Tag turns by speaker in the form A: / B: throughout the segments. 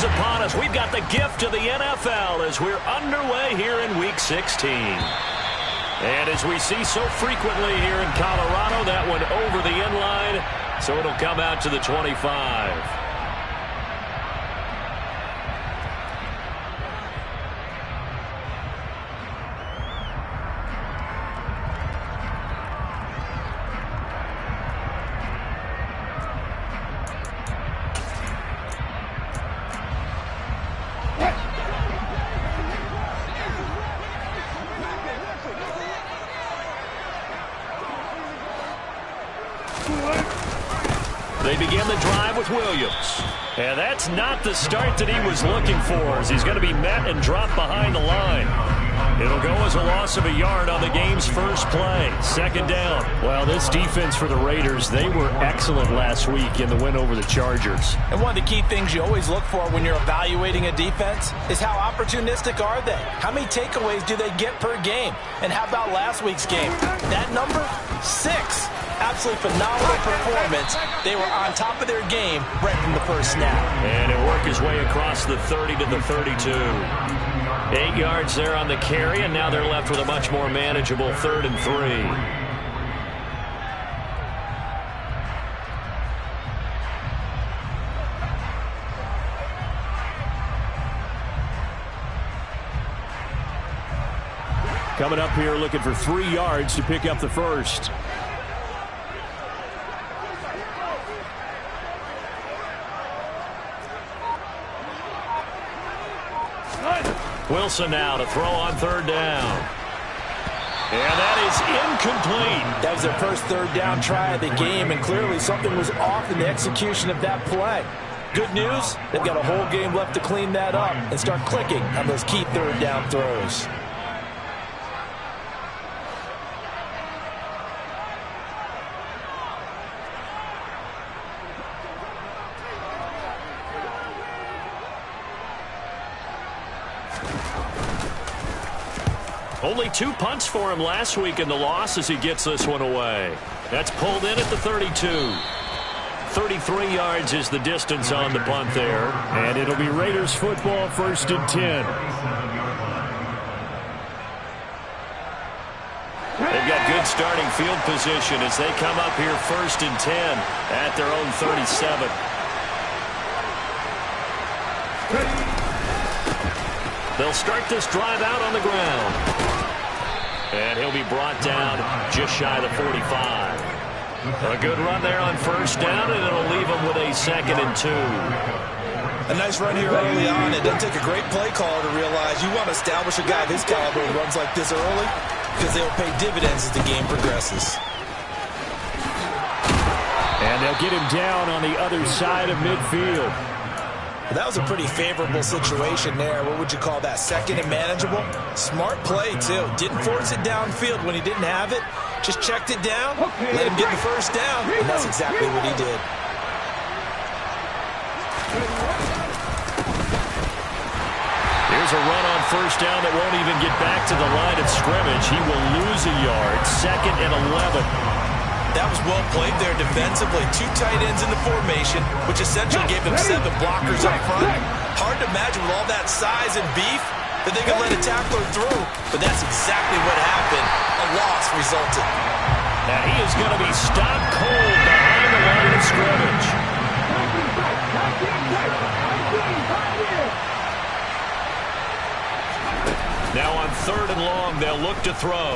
A: upon us. We've got the gift of the NFL as we're underway here in Week 16. And as we see so frequently here in Colorado, that one over the end line, so it'll come out to the 25. They begin the drive with Williams. And that's not the start that he was looking for, as he's going to be met and dropped behind the line. It'll go as a loss of a yard on the game's first play. Second down.
B: Well, this defense for the Raiders, they were excellent last week in the win over the Chargers.
C: And one of the key things you always look for when you're evaluating a defense is how opportunistic are they? How many takeaways do they get per game? And how about last week's game? That number? 6. Absolutely phenomenal performance. They were on top of their game right from the first snap.
A: And it worked his way across the 30 to the 32. 8 yards there on the carry, and now they're left with a much more manageable 3rd and 3.
B: Coming up here looking for 3 yards to pick up the first.
A: Wilson now to throw on 3rd down. And that is incomplete.
C: That was their first 3rd down try of the game, and clearly something was off in the execution of that play. Good news, they've got a whole game left to clean that up and start clicking on those key 3rd down throws.
A: Only 2 punts for him last week in the loss as he gets this one away. That's pulled in at the 32. 33 yards is the distance on the punt there.
B: And it'll be Raiders football, 1st and 10.
A: They've got good starting field position as they come up here 1st and 10 at their own 37. They'll start this drive out on the ground. And he'll be brought down just shy of the 45. A good run there on 1st down, and it'll leave him with a 2nd and 2.
C: A nice run here early on. It doesn't take a great play caller to realize you want to establish a guy of his caliber who runs like this early, because they'll pay dividends as the game progresses.
B: And they'll get him down on the other side of midfield.
C: That was a pretty favorable situation there. What would you call that? 2nd and manageable? Smart play, too. Didn't force it downfield when he didn't have it. Just checked it down, let him get the 1st down, and that's exactly what he did.
A: Here's a run on 1st down that won't even get back to the line of scrimmage. He will lose a yard. 2nd and 11.
C: That was well played there defensively. 2 tight ends in the formation, which essentially gave them 7 blockers up front. Hard to imagine with all that size and beef that they could let a tackler through. But that's exactly what happened. A loss resulted.
A: Now he is going to be stopped cold behind the line of scrimmage. Now on 3rd and long, they'll look to throw.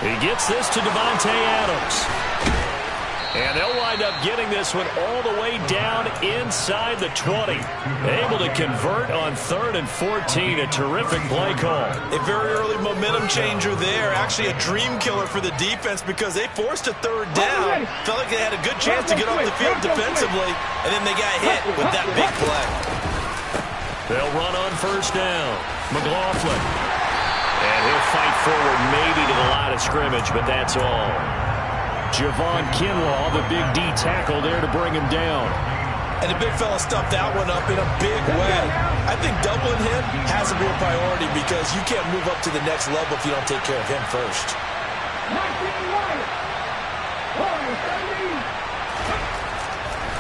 A: He gets this to Devontae Adams. And they'll wind up getting this one all the way down inside the 20. Able to convert on 3rd and 14. A terrific play call.
C: A very early momentum changer there. Actually a dream killer for the defense because they forced a 3rd down. Felt like they had a good chance to get off the field defensively. And then they got hit with that big play.
A: They'll run on 1st down. McLaughlin. And he'll fight forward maybe to the line of scrimmage, but that's all.
B: Javon Kinlaw, the big D tackle there to bring him down.
C: And the big fella stuffed that one up in a big way. I think doubling him has a real priority because you can't move up to the next level if you don't take care of him first.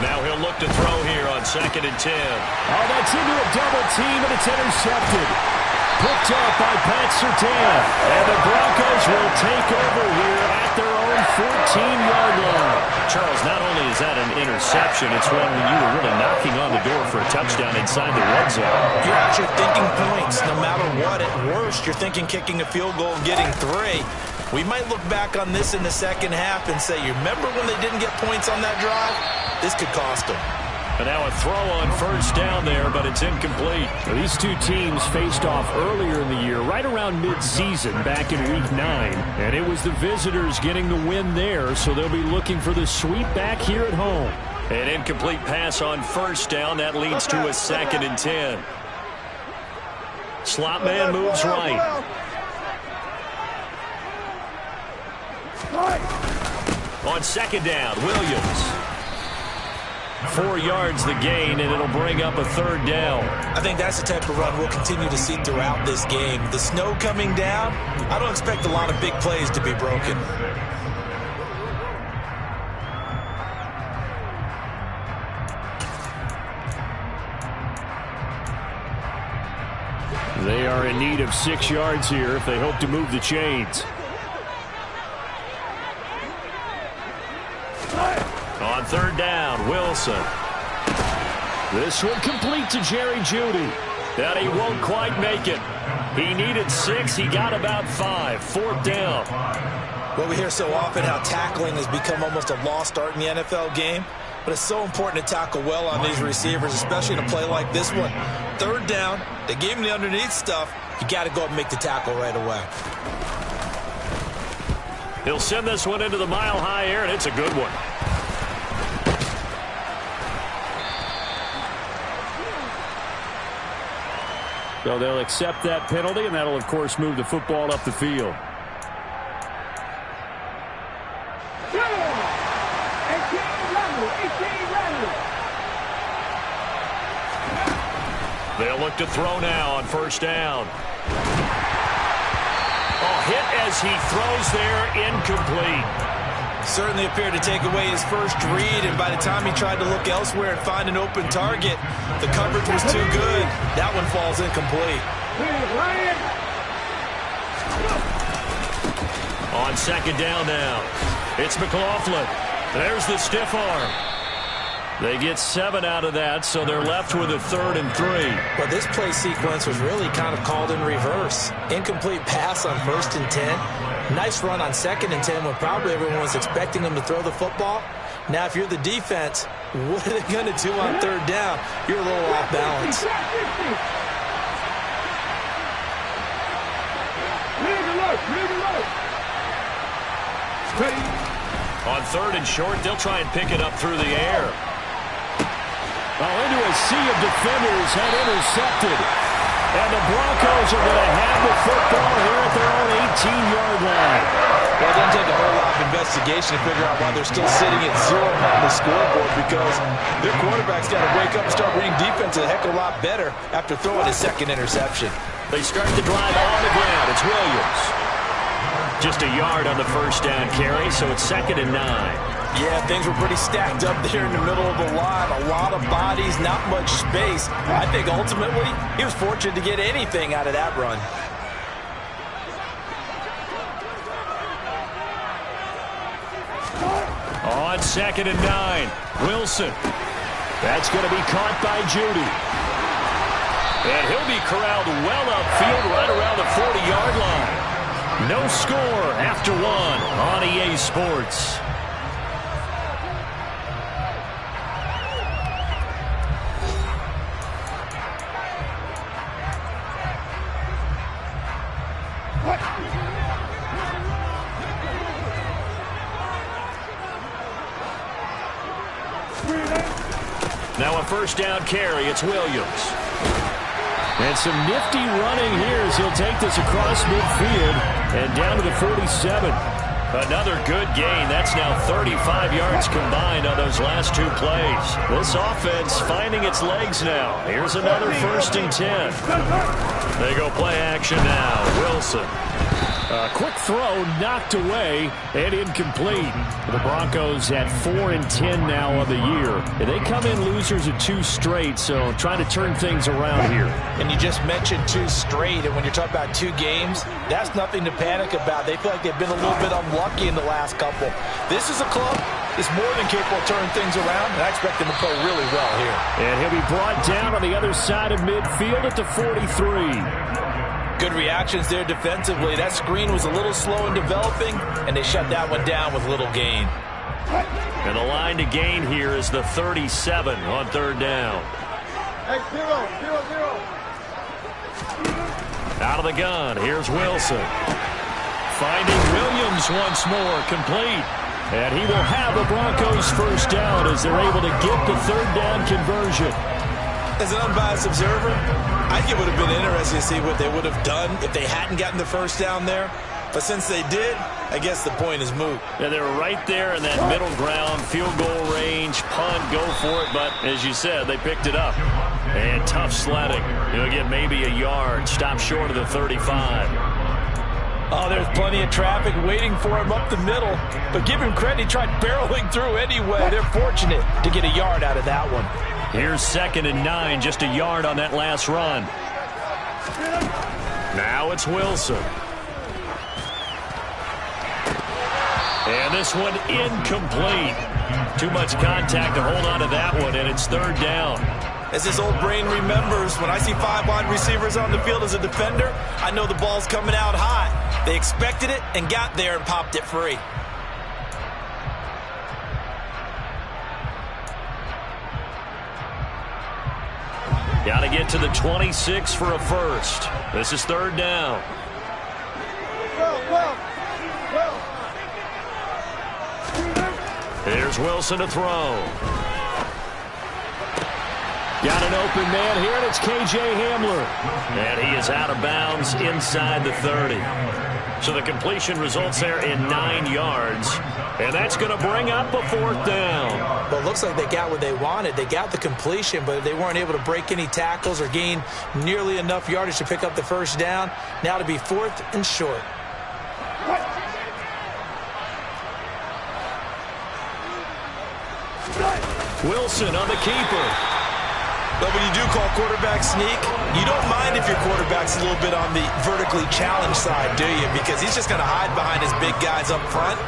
A: Now he'll look to throw here on 2nd and 10.
B: Oh, that's into a double team, and it's intercepted. Picked up by Pat Surtain. And the Broncos will take over here at their own 14-yard line.
A: Charles, not only is that an interception, it's one when you were really knocking on the door for a touchdown inside the red zone.
C: You're actually thinking points. No matter what, at worst, you're thinking kicking a field goal and getting 3. We might look back on this in the second half and say, you remember when they didn't get points on that drive? This could cost them.
A: And now a throw on 1st down there, but it's incomplete.
B: These two teams faced off earlier in the year, right around mid-season, back in Week 9. And it was the visitors getting the win there, so they'll be looking for the sweep back here at home.
A: An incomplete pass on 1st down. That leads to a 2nd and 10. Slot man moves right. On 2nd down, Williams. 4 yards the gain, and it'll bring up a 3rd down.
C: I think that's the type of run we'll continue to see throughout this game. The snow coming down, I don't expect a lot of big plays to be broken.
B: They are in need of 6 yards here if they hope to move the chains.
A: On 3rd down, Wilson.
B: This one complete to Jerry Jeudy.
A: That he won't quite make it. He needed 6. He got about 5. 4th down.
C: Well, we hear so often how tackling has become almost a lost art in the NFL game. But it's so important to tackle well on these receivers, especially in a play like this one. 3rd down, they gave him the underneath stuff. You got to go up and make the tackle right away.
A: He'll send this one into the mile-high air, and it's a good one.
B: So they'll accept that penalty, and that'll, of course, move the football up the field.
A: They'll look to throw now on 1st down. Oh, hit as he throws there, incomplete.
C: Certainly appeared to take away his first read, and by the time he tried to look elsewhere and find an open target, the coverage was too good. That one falls incomplete.
A: On 2nd down now, it's McLaughlin. There's the stiff arm. They get 7 out of that, so they're left with a 3rd and 3.
C: Well, this play sequence was really kind of called in reverse. Incomplete pass on 1st and 10. Nice run on 2nd and 10 when probably everyone was expecting them to throw the football. Now, if you're the defense, what are they going to do on 3rd down? You're a little off balance.
A: On 3rd and short, they'll try and pick it up through the air.
B: Into a sea of defenders had intercepted. And the Broncos are going to have the football here at their own 18-yard line.
C: Well, it doesn't take a whole lot of investigation to figure out why they're still sitting at 0 on the scoreboard, because their quarterback's got to wake up and start reading defense a heck of a lot better after throwing his 2nd interception.
A: They start the drive on the ground. It's Williams. Just a yard on the 1st down carry, so it's 2nd and 9.
C: Yeah, things were pretty stacked up there in the middle of the line. A lot of bodies, not much space. I think ultimately he was fortunate to get anything out of that run.
A: On 2nd and 9, Wilson.
B: That's going to be caught by Jeudy.
A: And he'll be corralled well upfield right around the 40-yard line. No score after 1 on EA Sports. Now a 1st down carry. It's Williams.
B: And some nifty running here as he'll take this across midfield and down to the 47.
A: Another good gain. That's now 35 yards combined on those last 2 plays. This offense finding its legs now. Here's another 1st and 10. They go play action now. Wilson.
B: Quick throw knocked away and incomplete. The Broncos at 4-10 now on the year. They come in losers of 2 straight, so trying to turn things around here.
C: And you just mentioned 2 straight, and when you're talking about 2 games, that's nothing to panic about. They feel like they've been a little bit unlucky in the last couple. This is a club that's more than capable of turning things around, and I expect them to play really well here.
B: And he'll be brought down on the other side of midfield at the 43.
C: Good reactions there defensively. That screen was a little slow in developing, and they shut that one down with little gain.
A: And the line to gain here is the 37 on 3rd down.
D: Hey, 0.
A: Out of the gun, here's Wilson. Finding Williams once more, complete. And he will have the Broncos first down as they're able to get the 3rd down conversion.
C: As an unbiased observer, I think it would have been interesting to see what they would have done if they hadn't gotten the first down there. But since they did, I guess the point is moot.
A: Yeah, they were right there in that middle ground, field goal range, punt, go for it. But as you said, they picked it up. And tough sledding. He'll get maybe a yard, stop short of the 35.
C: Oh, there's plenty of traffic waiting for him up the middle. But give him credit, he tried barreling through anyway. They're fortunate to get a yard out of that one.
A: Here's 2nd and 9, just a yard on that last run. Now it's Wilson. And this one incomplete. Too much contact to hold on to that one, and it's 3rd down.
C: As his old brain remembers, when I see 5 wide receivers on the field as a defender, I know the ball's coming out high. They expected it and got there and popped it free.
A: Got to get to the 26 for a first. This is 3rd down. Here's Wilson to throw.
B: Got an open man here, and it's K.J. Hamler.
A: And he is out of bounds inside the 30. So the completion results there in 9 yards. And that's going to bring up a 4th down.
C: Well, it looks like they got what they wanted. They got the completion, but they weren't able to break any tackles or gain nearly enough yardage to pick up the first down. Now to be 4th and short.
A: Wilson on the keeper.
C: But when you do call quarterback sneak, you don't mind if your quarterback's a little bit on the vertically challenged side, do you? Because he's just going to hide behind his big guys up front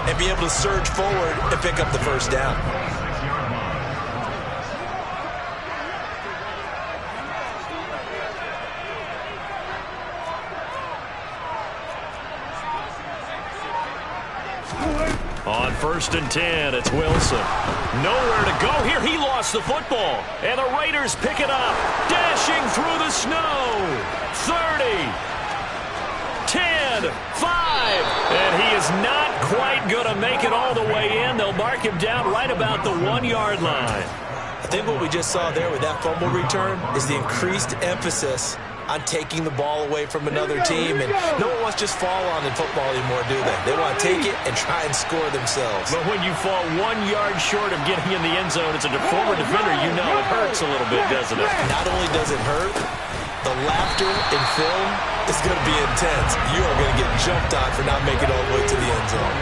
C: and be able to surge forward and pick up the first down.
A: On 1st and 10, it's Wilson. Nowhere to go here. He lost the football. And the Raiders pick it up. Dashing through the snow. 30, 10, 5. And he is not quite going to make it all the way in. They'll mark him down right about the 1-yard line.
C: I think what we just saw there with that fumble return is the increased emphasis on taking the ball away from another team. And no one wants to just fall on in football anymore, do they? They want to take it and try and score themselves.
A: But when you fall 1 yard short of getting in the end zone as a former defender, you know it hurts a little bit, doesn't it?
C: Not only does it hurt, the laughter in film is going to be intense. You are going to get jumped on for not making it all the way to the end zone.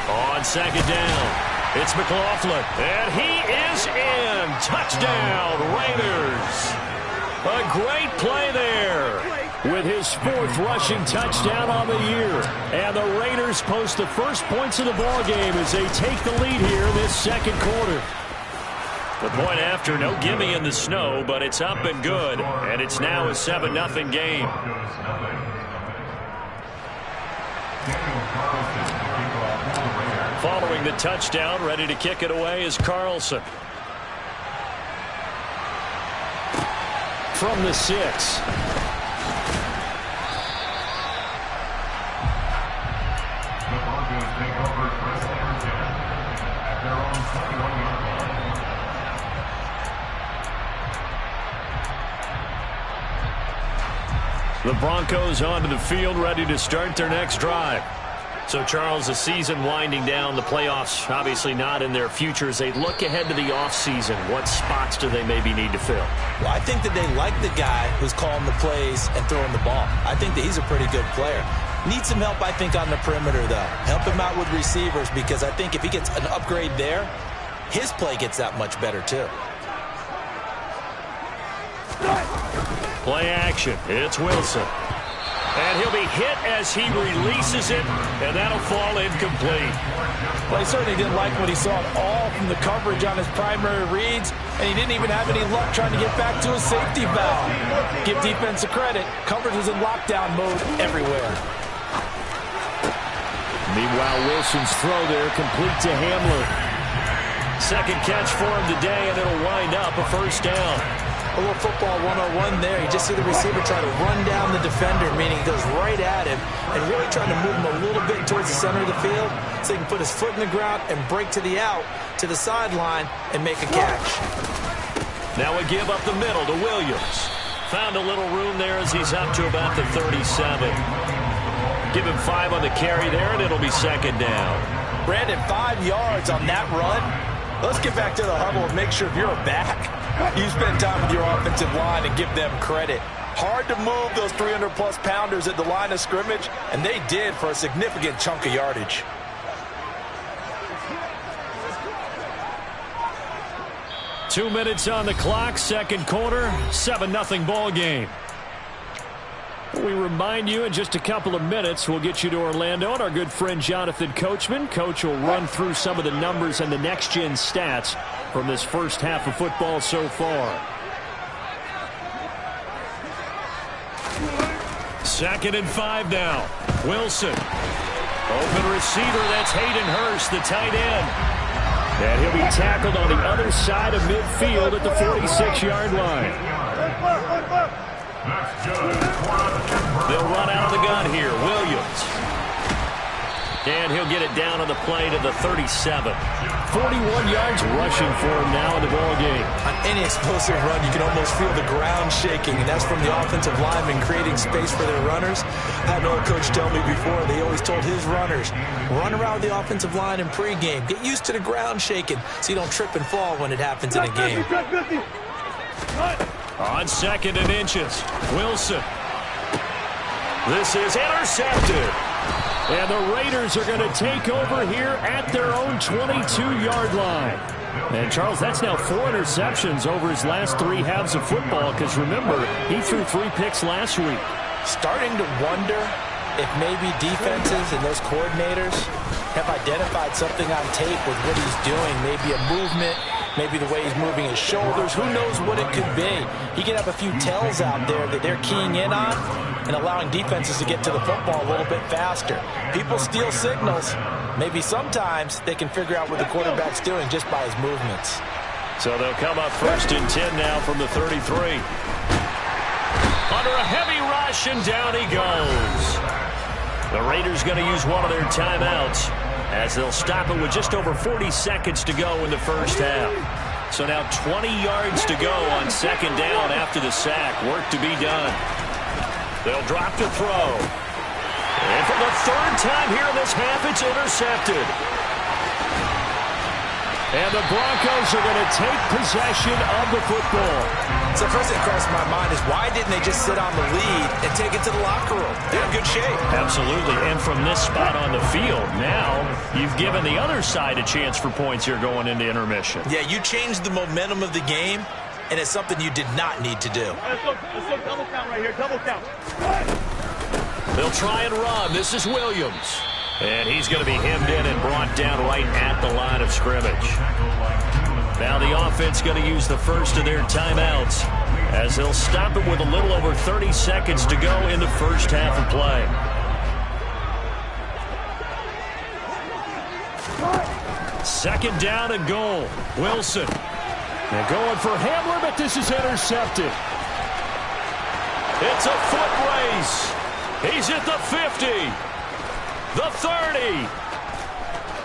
A: On 2nd down. It's McLaughlin, and he is in. Touchdown, Raiders. A great play there.
B: With his 4th rushing touchdown on the year. And the Raiders post the first points of the ballgame as they take the lead here in this 2nd quarter.
A: The point after, no gimme in the snow, but it's up and good. And it's now a 7-0 game. Following the touchdown, ready to kick it away is Carlson.
B: From the 6. The Broncos onto the field, ready to start their next drive.
A: So, Charles, the season winding down, the playoffs obviously not in their future. As they look ahead to the offseason, what spots do they maybe need to fill?
C: Well, I think that they like the guy who's calling the plays and throwing the ball. I think that he's a pretty good player. Needs some help, I think, on the perimeter, though. Help him out with receivers, because I think if he gets an upgrade there, his play gets that much better, too.
A: Play action. It's Wilson. And he'll be hit as he releases it, and that'll fall incomplete.
C: Well, he certainly didn't like what he saw at all from the coverage on his primary reads, and he didn't even have any luck trying to get back to a safety valve. Give defense a credit. Coverage was in lockdown mode everywhere.
B: Meanwhile, Wilson's throw there complete to Hamler.
A: Second catch for him today, and it'll wind up a first down.
C: A little football 101 there. You just see the receiver try to run down the defender, meaning he goes right at him and really trying to move him a little bit towards the center of the field so he can put his foot in the ground and break to the out, to the sideline, and make a catch.
A: Now we give up the middle to Williams. Found a little room there as he's up to about the 37. Give him 5 on the carry there, and it'll be second down.
C: Brandon, 5 yards on that run. Let's get back to the huddle and make sure if you're a back, you spend time with your offensive line and give them credit. Hard to move those 300-plus pounders at the line of scrimmage, and they did for a significant chunk of yardage.
B: Two minutes on the clock, second quarter, 7-0 ball game. We remind you in just a couple of minutes we'll get you to Orlando and our good friend Jonathan Coachman. Coach will run through some of the numbers and the next-gen stats from this first half of football so far. Second and 5 now. Wilson. Open receiver, that's Hayden Hurst, the tight end. And he'll be tackled on the other side of midfield at the 46-yard line.
A: They'll run out of the gun here. Williams. And he'll get it down on the play to the 37.
B: 41 yards rushing for him now in the ball game.
C: On any explosive run, you can almost feel the ground shaking, and that's from the offensive linemen creating space for their runners. I had an old coach tell me before, they always told his runners, run around the offensive line in pregame. Get used to the ground shaking so you don't trip and fall when it happens in a game.
A: On second and inches, Wilson. This is intercepted.
B: And the Raiders are going to take over here at their own 22-yard line. And, Charles, that's now 4 interceptions over his last 3 halves of football, because, remember, he threw 3 picks last week.
C: Starting to wonder if maybe defenses and those coordinators have identified something on tape with what he's doing, maybe a movement, maybe the way he's moving his shoulders. Who knows what it could be? He could have a few tells out there that they're keying in on and allowing defenses to get to the football a little bit faster. People steal signals. Maybe sometimes they can figure out what the quarterback's doing just by his movements.
A: So they'll come up first and 10 now from the 33. Under a heavy rush, and down he goes. The Raiders going to use one of their timeouts as they'll stop it with just over 40 seconds to go in the first half. So now 20 yards to go on second down after the sack. Work to be done. They'll drop to throw. And for the third time here in this half, it's intercepted.
B: And the Broncos are going to take possession of the football.
C: So first thing that crossed my mind is why didn't they just sit on the lead and take it to the locker room? They're in good shape.
A: Absolutely. And from this spot on the field, now you've given the other side a chance for points here going into intermission.
C: Yeah, you changed the momentum of the game, and it's something you did not need to do.
D: Let's go double count right here, double count.
A: They'll try and run. This is Williams. And he's going to be hemmed in and brought down right at the line of scrimmage. Now the offense going to use the first of their timeouts as they'll stop it with a little over 30 seconds to go in the first half of play.
B: Second down and goal. Wilson. And going for Hamler, but this is intercepted.
A: It's a foot race. He's at the 50. The 30,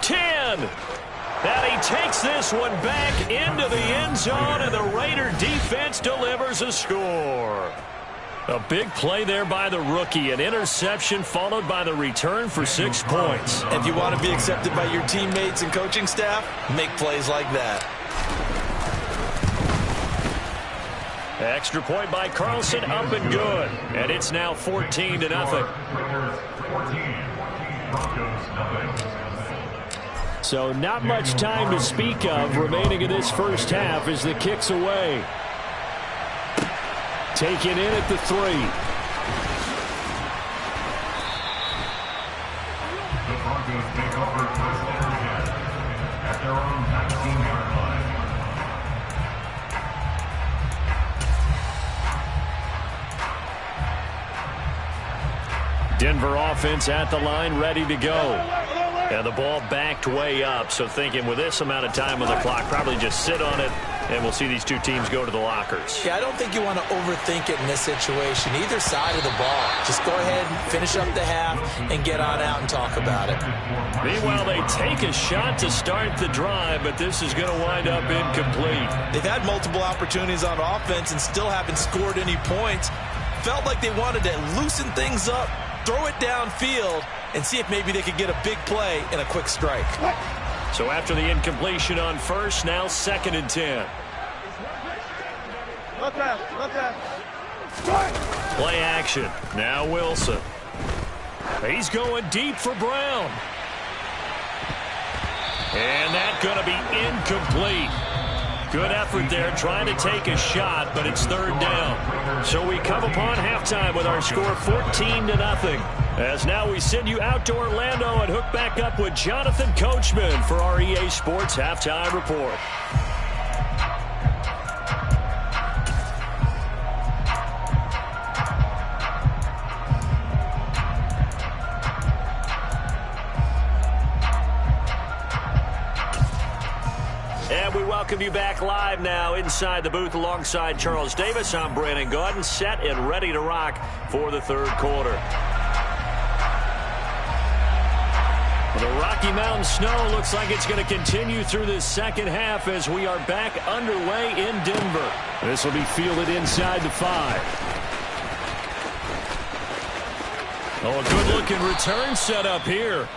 A: 10, and he takes this one back into the end zone, and the Raider defense delivers a score.
B: A big play there by the rookie. An interception followed by the return for 6 points.
C: If you want to be accepted by your teammates and coaching staff, make plays like that.
B: Extra point by Carlson, up and good. And it's now 14-0. So not much time to speak of remaining in this first half as the kick's away. Taken in at the 3.
E: The Broncos take over first and 10 at their own 19-yard line.
B: Denver offense at the line, ready to go. And the ball backed way up, so thinking with this amount of time on the clock, probably just sit on it, and we'll see these two teams go to the lockers.
C: Yeah, I don't think you want to overthink it in this situation. Either side of the ball. Just go ahead and finish up the half and get on out and talk about it.
B: Meanwhile, they take a shot to start the drive, but this is going to wind up incomplete.
C: They've had multiple opportunities on offense and still haven't scored any points. Felt like they wanted to loosen things up, throw it downfield, and see if maybe they could get a big play and a quick strike.
B: So after the incompletion on first, now 2nd and 10. Play action. Now Wilson. He's going deep for Brown. And that's going to be incomplete. Good effort there trying to take a shot, but it's 3rd down. So we come upon halftime with our score 14-0. As now we send you out to Orlando and hook back up with Jonathan Coachman for our EA Sports Halftime Report. And we welcome you back live now inside the booth alongside Charles Davis. I'm Brandon Gaudin, set and ready to rock for the 3rd quarter. The Rocky Mountain snow looks like it's going to continue through this second half as we are back underway in Denver. This will be fielded inside the 5. Oh, a good-looking return set up here.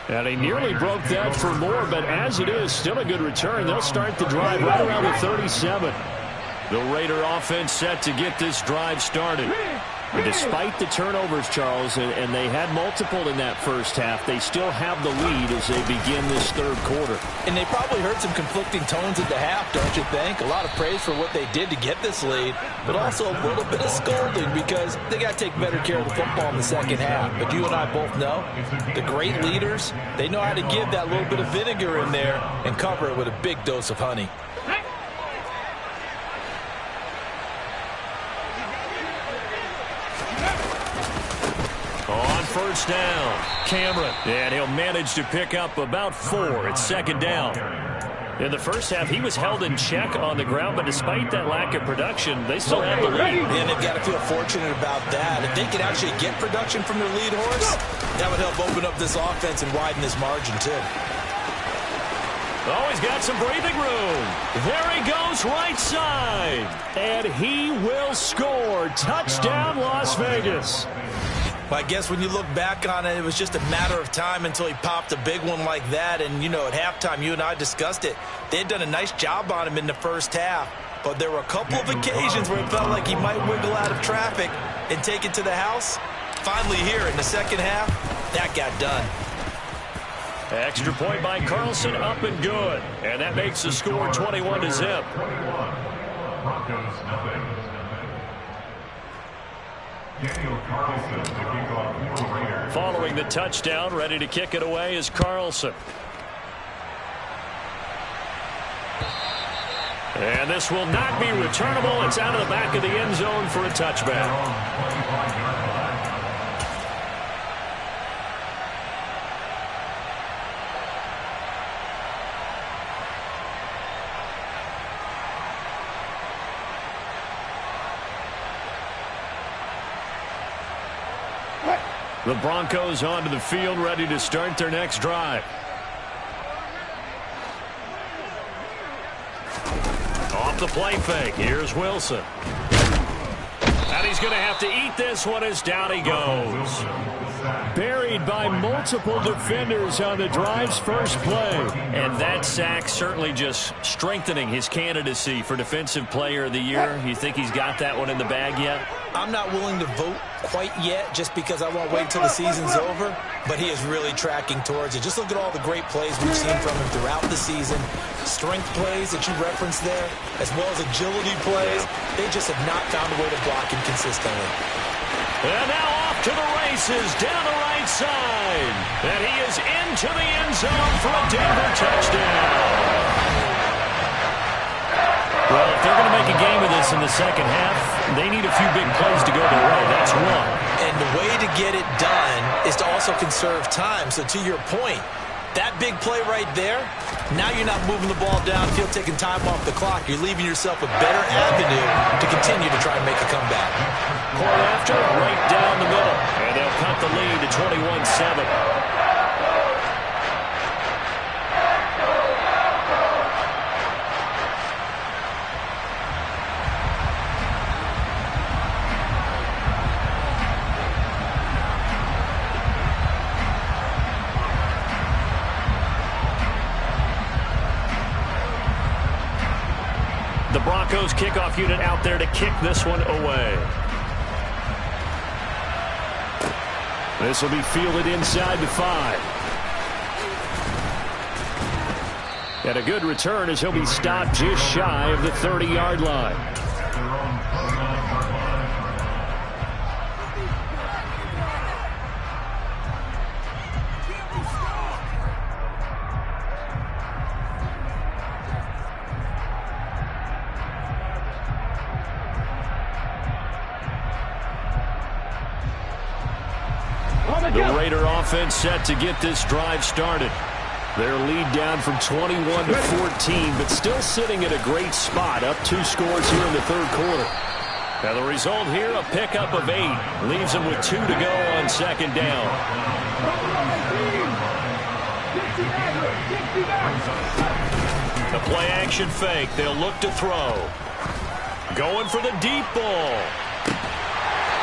B: And he nearly broke that for more, but as it is, still a good return. They'll start the drive right around the 37. The Raider offense set to get this drive started. And despite the turnovers, Charles, and they had multiple in that first half, they still have the lead as they begin this 3rd quarter.
C: And they probably heard some conflicting tones at the half, don't you think? A lot of praise for what they did to get this lead, but also a little bit of scolding because they got to take better care of the football in the second half. But you and I both know the great leaders, they know how to give that little bit of vinegar in there and cover it with a big dose of honey.
B: On first down, Cameron, and he'll manage to pick up about 4. It's 2nd down. In the first half, he was held in check on the ground, but despite that lack of production, they still have the lead.
C: And they've got to feel fortunate about that. If they could actually get production from their lead horse, that would help open up this offense and widen this margin, too.
B: Oh, he's got some breathing room. There he goes, right side. And he will score. Touchdown, Las Vegas.
C: Well, I guess when you look back on it, it was just a matter of time until he popped a big one like that. And, you know, at halftime, you and I discussed it. They had done a nice job on him in the first half. But there were a couple of occasions where it felt like he might wiggle out of traffic and take it to the house. Finally here in the second half, that got done.
B: Extra point by Carlson, up and good. And that makes the score 21-0.
E: Broncos nothing. Daniel Carlson to kick off for the Raiders.
B: Following the touchdown, ready to kick it away is Carlson. And this will not be returnable. It's out of the back of the end zone for a touchback. The Broncos onto the field, ready to start their next drive. Off the play fake, here's Wilson.
A: And he's going to have to eat this one as down he goes.
B: Buried by multiple defenders on the drive's first play.
A: And that sack certainly just strengthening his candidacy for Defensive Player of the Year. You think he's got that one in the bag yet?
C: I'm not willing to vote quite yet just because I won't wait until the season's over, but he is really tracking towards it. Just look at all the great plays we've seen from him throughout the season. Strength plays that you referenced there, as well as agility plays. They just have not found a way to block him consistently.
A: And now off to the races down the right side. And he is into the end zone for a Denver touchdown.
B: Well, if they're going to make a game of this in the second half, they need a few big plays to go their way. That's one.
C: And the way to get it done is to also conserve time. So to your point, that big play right there, now you're not moving the ball downfield, taking time off the clock. You're leaving yourself a better avenue to continue to try and make a comeback.
A: Point after, right down the middle. And they'll cut the lead to 21-7. The Broncos kickoff unit out there to kick this one away.
B: This will be fielded inside the 5. And a good return as he'll be stopped just shy of the 30-yard line. The Raider offense set to get this drive started. Their lead down from 21 to 14, but still sitting at a great spot, up 2 scores here in the third quarter.
A: Now the result here, a pickup of 8. Leaves them with 2 to go on second down. The play action fake. They'll look to throw. Going for the deep ball.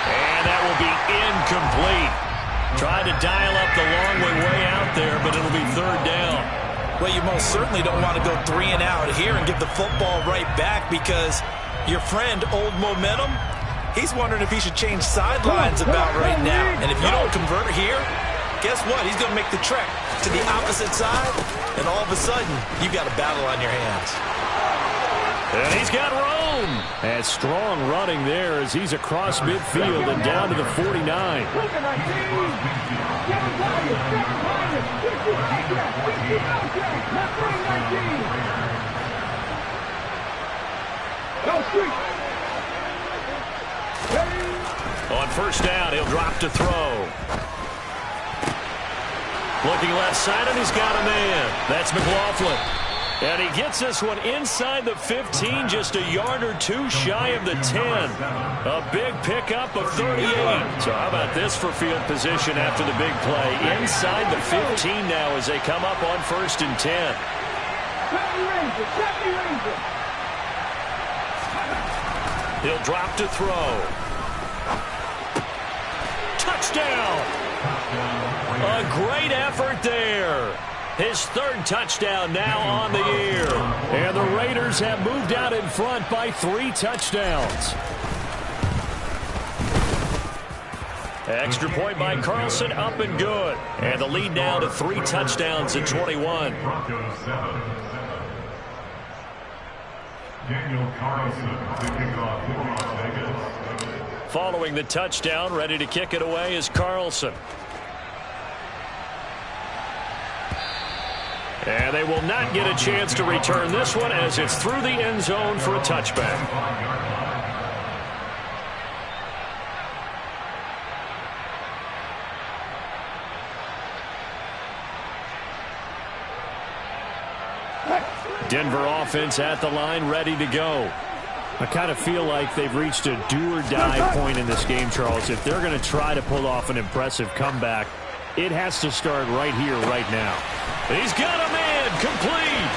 A: And that will be incomplete. Tried to dial up the long way out there, but it'll be third down.
C: Well, you most certainly don't want to go 3 and out here and give the football right back because your friend, Old Momentum, he's wondering if he should change sidelines about right now. And if you don't convert here, guess what? He's going to make the trek to the opposite side, and all of a sudden, you've got a battle on your hands.
A: And he's got room.
B: And strong running there as he's across midfield and down to the 49.
A: On first down, he'll drop to throw. Looking left side, and he's got a man. That's McLaughlin. And he gets this one inside the 15, just a yard or 2 shy of the 10. A big pickup of 38. So how about this for field position after the big play? Inside the 15 now as they come up on first and 10. He'll drop to throw. Touchdown! A great effort there. His third touchdown now on the year.
B: And the Raiders have moved out in front by 3 touchdowns.
A: Extra point by Carlson, up and good. And the lead now to 3 touchdowns at 21.
E: Broncos 7. Daniel Carlson to kick off for Las Vegas.
A: Following the touchdown, ready to kick it away is Carlson. And they will not get a chance to return this one as it's through the end zone for a touchback.
B: Denver offense at the line, ready to go. I kind of feel like they've reached a do-or-die point in this game, Charles. If they're going to try to pull off an impressive comeback, it has to start right here, right now.
A: He's got a man, complete.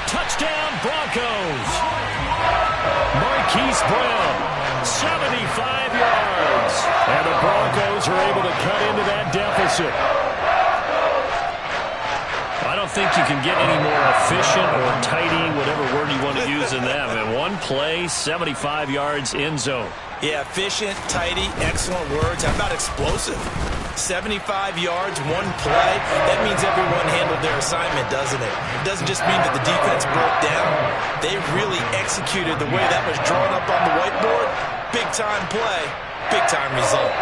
A: Touchdown, Broncos.
B: Marquise Brown, 75 yards. And the Broncos are able to cut into that deficit. I don't think you can get any more efficient or tidy, whatever word you want to use in that. And one play, 75 yards, end zone.
C: Yeah, efficient, tidy, excellent words. How about explosive? 75 yards, one play. That means everyone handled their assignment, doesn't it? It doesn't just mean that the defense broke down. They really executed the way that was drawn up on the whiteboard. Big-time play, big-time result.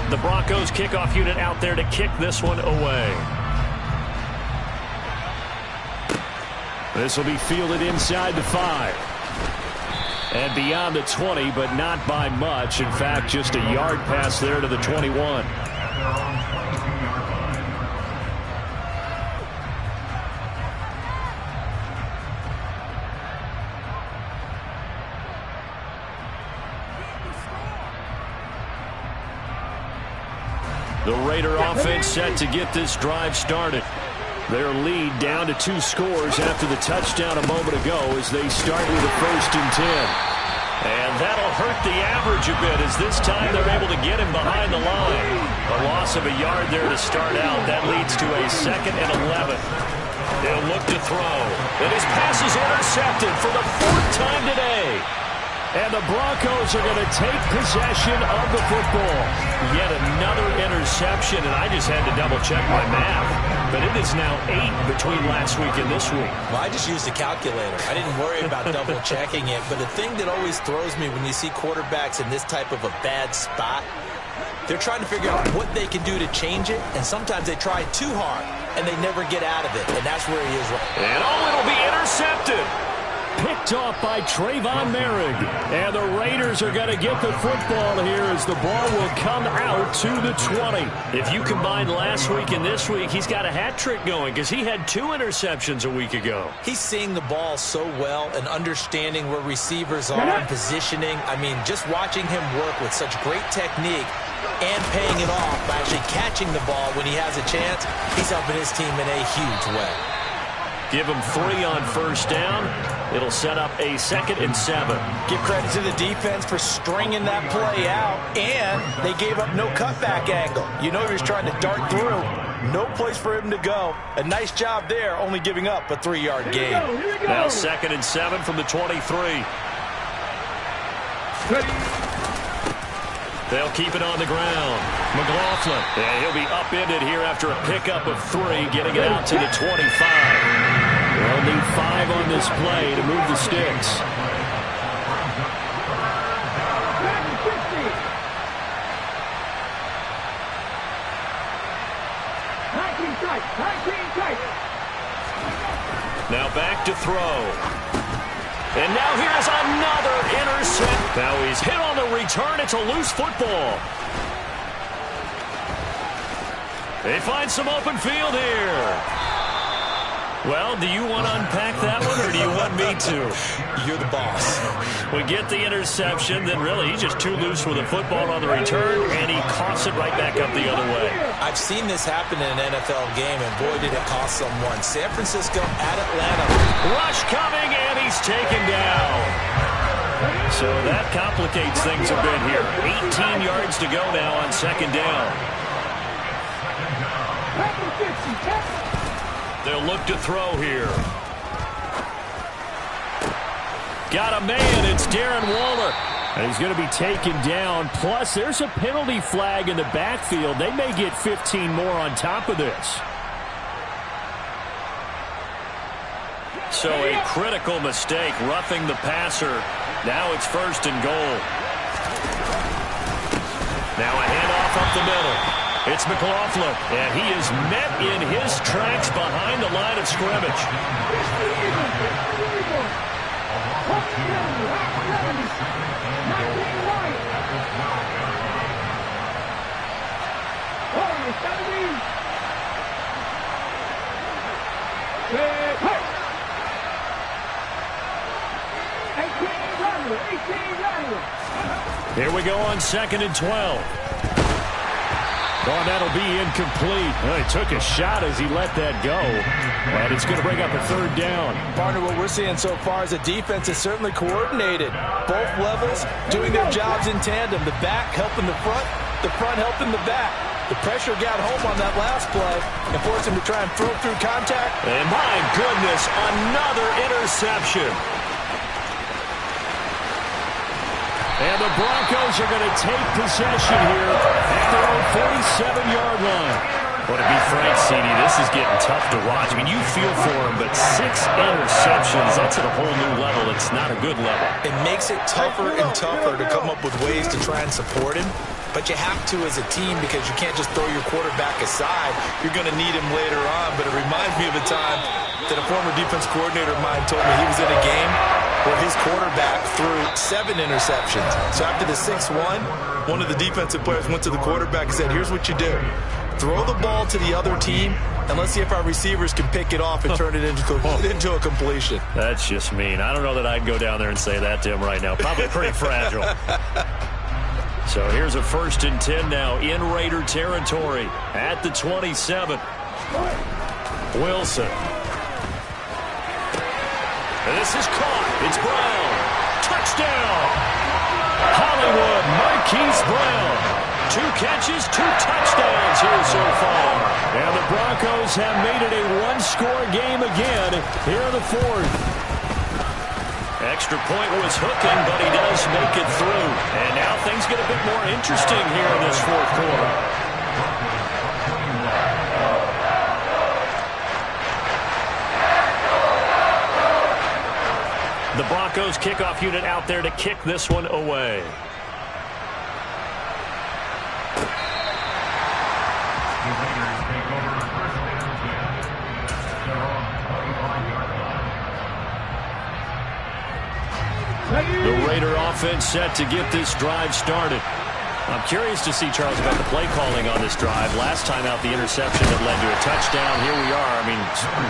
B: The Broncos kickoff unit out there to kick this one away. This will be fielded inside the 5. And beyond the 20, but not by much. In fact, just a yard pass there to the 21. The Raider offense set to get this drive started. Their lead down to 2 scores after the touchdown a moment ago as they start with a 1st and 10. And that'll hurt the average a bit as this time they're able to get him behind the line. A loss of a yard there to start out. That leads to a 2nd and 11. They'll look to throw. And his pass is intercepted for the 4th time today. And the Broncos are going to take possession of the football. Yet another interception, and I just had to double-check my math. But it is now 8 between last week and this week.
C: Well, I just used a calculator. I didn't worry about double-checking it. But the thing that always throws me when you see quarterbacks in this type of a bad spot, they're trying to figure out what they can do to change it, and sometimes they try too hard, and they never get out of it. And that's where he is right now.
B: And it'll be intercepted. Picked off by Trayvon Merrick. And the Raiders are going to get the football here as the ball will come out to the 20. If you combine last week and this week, he's got a hat trick going because he had 2 interceptions a week ago.
C: He's seeing the ball so well and understanding where receivers are and positioning. I mean, just watching him work with such great technique and paying it off by actually catching the ball when he has a chance, he's helping his team in a huge way.
B: Give him 3 on 1st down. It'll set up a 2nd and 7.
C: Give credit to the defense for stringing that play out, and they gave up no cutback angle. You know he was trying to dart through. No place for him to go. A nice job there, only giving up a 3-yard gain.
B: Now 2nd and 7 from the 23. They'll keep it on the ground. McLaughlin, and he'll be upended here after a pickup of 3, getting it out to the 25. They'll need 5 on this play to move the sticks. Now back to throw. And now here's another intercept. Now he's hit on the return. It's a loose football. They find some open field here. Well, do you want to unpack that one, or do you want me to?
C: You're the boss.
B: We get the interception, then really he's just too loose with the football on the return, and he coughs it right back up the other way.
C: I've seen this happen in an NFL game, and boy, did it cost someone. San Francisco at Atlanta.
B: Rush coming, and he's taken down. So that complicates things a bit here. 18 yards to go now on 2nd down. They'll look to throw here. Got a man. It's Darren Waller. And he's going to be taken down. Plus, there's a penalty flag in the backfield. They may get 15 more on top of this. So a critical mistake, roughing the passer. Now it's 1st and goal. Now a handoff up the middle. It's McLaughlin, and he is met in his tracks behind the line of scrimmage. Here we go on 2nd and 12. Oh, that'll be incomplete. Well, he took a shot as he let that go. And it's going to bring up a 3rd down.
C: Partner, what we're seeing so far is the defense is certainly coordinated. Both levels doing their jobs in tandem. The back helping the front helping the back. The pressure got home on that last play and forced him to try and throw through contact.
A: And my goodness, another interception.
B: And the Broncos are going to take possession here at their own 47-yard line.
A: Well, to be frank, CD, this is getting tough to watch. I mean, you feel for him, but 6 interceptions, that's at a whole new level. It's not a good level.
C: It makes it tougher and tougher to come up with ways to try and support him. But you have to as a team because you can't just throw your quarterback aside. You're going to need him later on. But it reminds me of a time that a former defense coordinator of mine told me he was in a game where his quarterback threw 7 interceptions. So after the 6th one of the defensive players went to the quarterback and said, here's what you do. Throw the ball to the other team, and let's see if our receivers can pick it off and turn it into a completion.
A: That's just mean. I don't know that I'd go down there and say that to him right now. Probably pretty fragile.
B: So here's a 1st and 10 now in Raider territory at the 27. Wilson. And this is caught. It's Brown. Touchdown. Hollywood, Marquise Brown. 2 catches, 2 touchdowns here so far. And the Broncos have made it a 1-score game again here in the 4th.
A: Extra point was hooking, but he does make it through. And now things get a bit more interesting here in this 4th quarter. The Broncos kickoff unit out there to kick this one away.
B: The Raider offense set to get this drive started. I'm curious to see, Charles, about the play calling on this drive. Last time out, the interception that led to a touchdown. Here we are. I mean,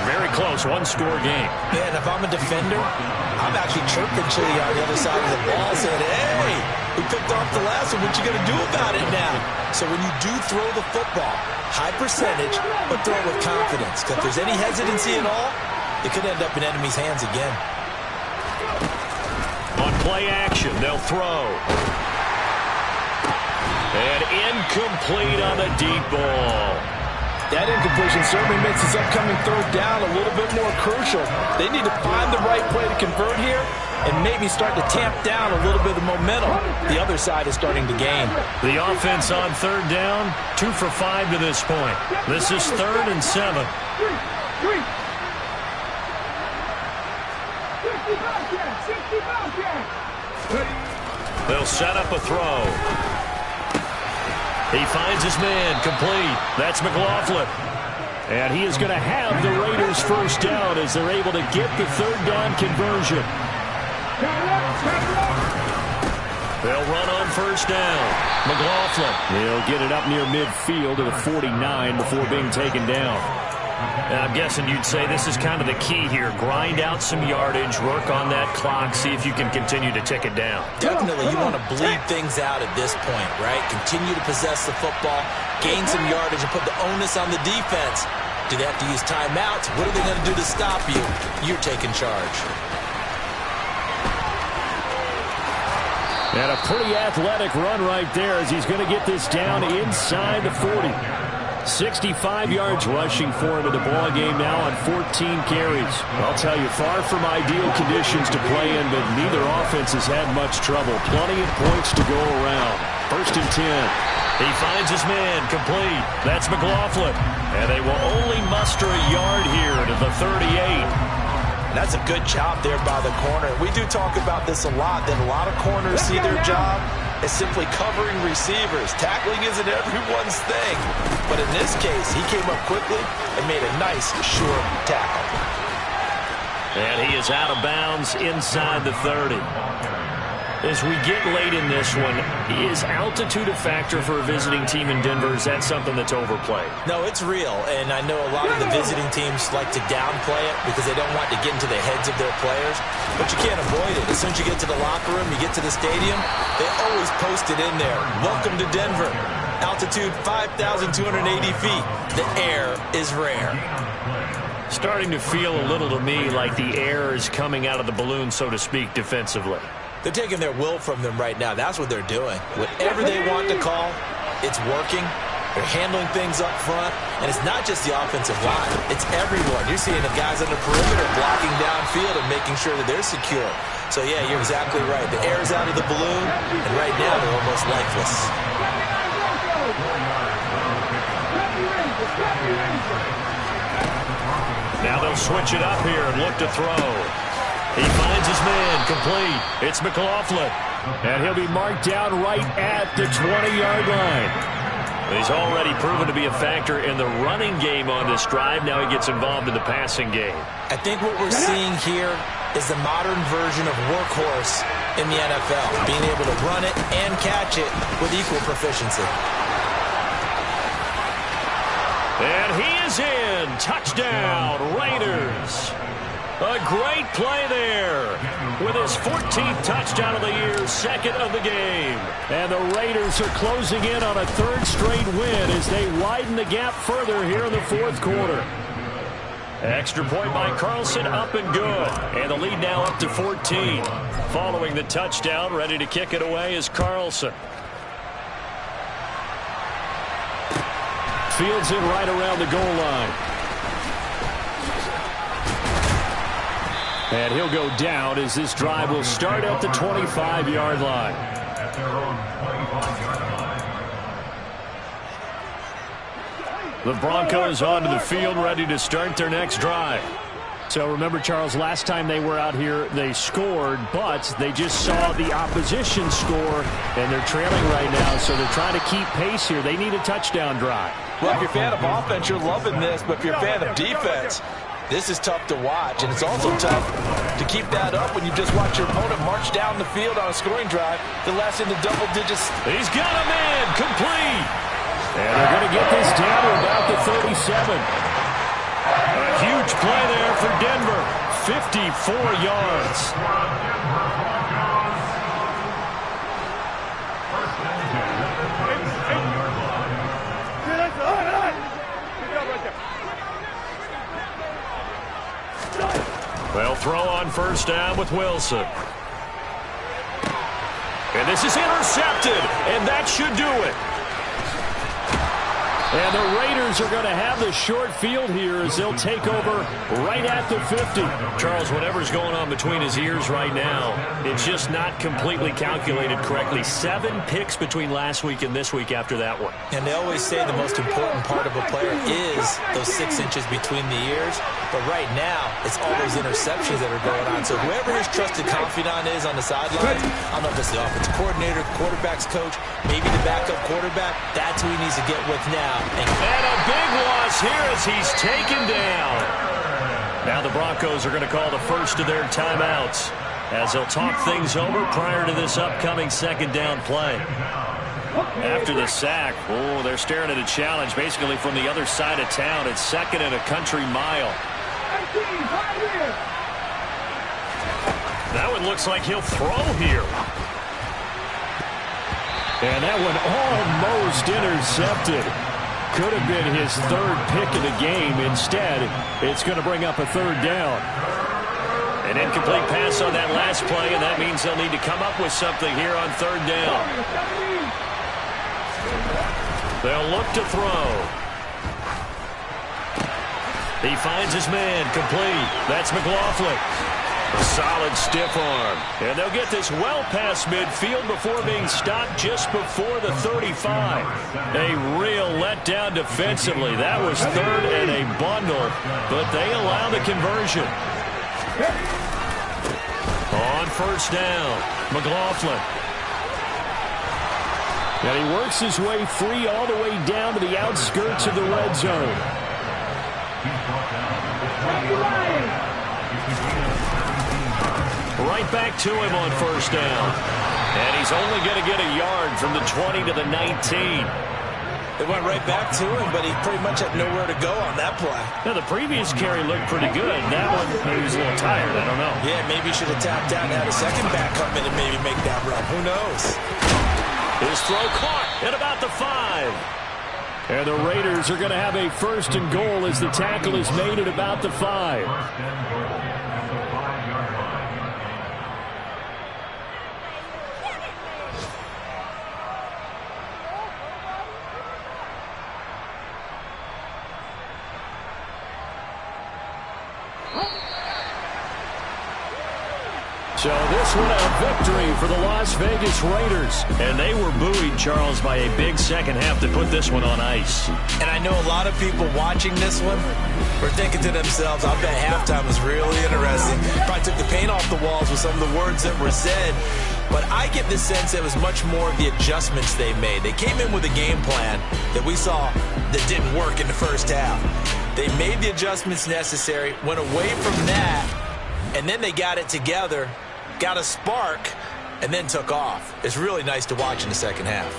B: very close, 1-score game.
C: Yeah, and if I'm a defender, I'm actually chirping Chili on the other side of the ball saying, hey, we picked off the last one. What you going to do about it now? So when you do throw the football, high percentage, but throw it with confidence. Because if there's any hesitancy at all, it could end up in enemy's hands again.
A: On play action, they'll throw. And incomplete on the deep ball.
C: That incompletion certainly makes this upcoming 3rd down a little bit more crucial. They need to find the right play to convert here and maybe start to tamp down a little bit of momentum. The other side is starting to gain.
B: The offense on 3rd down, 2 for 5 to this point. This is 3rd and 7.
A: They'll set up a throw.
B: He finds his man, complete. That's McLaughlin. And he is going to have the Raiders' 1st down as they're able to get the 3rd down conversion. They'll run on 1st down. McLaughlin. He'll get it up near midfield to the 49 before being taken down.
A: And I'm guessing you'd say this is kind of the key here. Grind out some yardage, work on that clock, see if you can continue to tick it down.
C: Definitely, you want to bleed things out at this point, right? Continue to possess the football, gain some yardage, and put the onus on the defense. Do they have to use timeouts? What are they going to do to stop you? You're taking charge.
B: And a pretty athletic run right there as he's going to get this down inside the 40. 65 yards rushing for him in the ball game now on 14 carries. I'll tell you, far from ideal conditions to play in, but neither offense has had much trouble. Plenty of points to go around. 1st and 10.
A: He finds his man, complete. That's McLaughlin. And they will only muster a yard here to the 38.
C: That's a good job there by the corner. We do talk about this a lot, that a lot of corners see their job as simply covering receivers. Tackling isn't everyone's thing. But in this case, he came up quickly and made a nice, sure tackle.
A: And he is out of bounds inside the 30.
B: As we get late in this one, is altitude a factor for a visiting team in Denver? Is that something that's overplayed?
C: No, it's real, and I know a lot of the visiting teams like to downplay it because they don't want to get into the heads of their players, but you can't avoid it. As soon as you get to the locker room, you get to the stadium, they always post it in there. Welcome to Denver. Altitude 5,280 feet. The air is rare.
B: Starting to feel a little to me like the air is coming out of the balloon, so to speak, defensively.
C: They're taking their will from them right now. That's what they're doing. Whatever they want to call, it's working. They're handling things up front. And it's not just the offensive line. It's everyone. You're seeing the guys on the perimeter blocking downfield and making sure that they're secure. So, yeah, you're exactly right. The air's out of the balloon, and right now they're almost lifeless.
B: Now they'll switch it up here and look to throw. He finds his man, complete. It's McLaughlin. And he'll be marked down right at the 20-yard line. He's already proven to be a factor in the running game on this drive. Now he gets involved in the passing game.
C: I think what we're seeing here is the modern version of workhorse in the NFL, being able to run it and catch it with equal proficiency.
B: And he is in. Touchdown, Raiders. A great play there with his 14th touchdown of the year, second of the game. And the Raiders are closing in on a third straight win as they widen the gap further here in the fourth quarter. Extra point by Carlson, up and good. And the lead now up to 14. Following the touchdown, ready to kick it away is Carlson. Fields in right around the goal line. And he'll go down as this drive will start at the 25-yard line.
E: At their own 25-yard line.
B: The Broncos onto the field, ready to start their next drive. So remember, Charles, last time they were out here, they scored, but they just saw the opposition score, and they're trailing right now, so they're trying to keep pace here. They need a touchdown drive.
C: Well, if you're a fan of offense, you're loving this, but if you're a fan of defense, this is tough to watch, and it's also tough to keep that up when you just watch your opponent march down the field on a scoring drive to last into double digits.
B: He's got a man, complete. And they're going to get this down to about the 37. A huge play there for Denver, 54 yards. They'll throw on first down with Wilson. And this is intercepted, and that should do it. And the Raiders are going to have the short field here as they'll take over right at the 50. Charles, whatever's going on between his ears right now, it's just not completely calculated correctly. 7 picks between last week and this week after that one.
C: And they always say the most important part of a player is those 6 inches between the ears. But right now, it's all those interceptions that are going on. So whoever his trusted confidant is on the sidelines, I don't know if it's the offensive coordinator, quarterback's coach, maybe the backup quarterback, that's who he needs to get with now.
B: And a big loss here as he's taken down. Now the Broncos are going to call the first of their timeouts as they'll talk things over prior to this upcoming second down play. After the sack, they're staring at a challenge basically from the other side of town. It's second and a country mile. That one looks like he'll throw here. And that one almost intercepted. Could have been his third pick of the game. Instead, it's going to bring up a third down. An incomplete pass on that last play, and that means they'll need to come up with something here on third down. They'll look to throw. He finds his man, complete. That's McLaughlin. A solid stiff arm. And they'll get this well past midfield before being stopped just before the 35. A real letdown defensively. That was third and a bundle, but they allow the conversion. On first down, McLaughlin. And he works his way free all the way down to the outskirts of the red zone. Right back to him on first down. And he's only going to get a yard from the 20 to the 19.
C: They went right back to him, but he pretty much had nowhere to go on that play.
B: Now, the previous carry looked pretty good. That one, maybe he was a little tired. I don't know.
C: Yeah, maybe he should have tapped out and had a second back come in and maybe make that run. Who knows?
B: His throw caught at about the 5. And the Raiders are going to have a 1st and goal as the tackle is made at about the 5.
E: First and goal at the 5-yard line.
B: So this one a victory for the Las Vegas Raiders. And they were buoyed, Charles, by a big second half to put this one on ice.
C: And I know a lot of people watching this one were thinking to themselves, I bet halftime was really interesting. Probably took the paint off the walls with some of the words that were said. But I get the sense it was much more of the adjustments they made. They came in with a game plan that we saw that didn't work in the first half. They made the adjustments necessary, went away from that, and then they got it together, got a spark, and then took off. It's really nice to watch in the second half.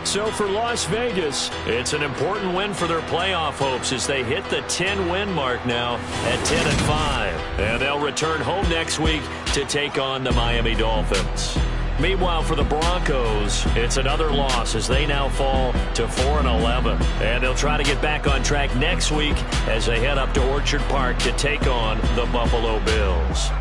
B: So for Las Vegas, it's an important win for their playoff hopes as they hit the 10-win mark now at 10-5. And they'll return home next week to take on the Miami Dolphins. Meanwhile, for the Broncos, it's another loss as they now fall to 4-11. And they'll try to get back on track next week as they head up to Orchard Park to take on the Buffalo Bills.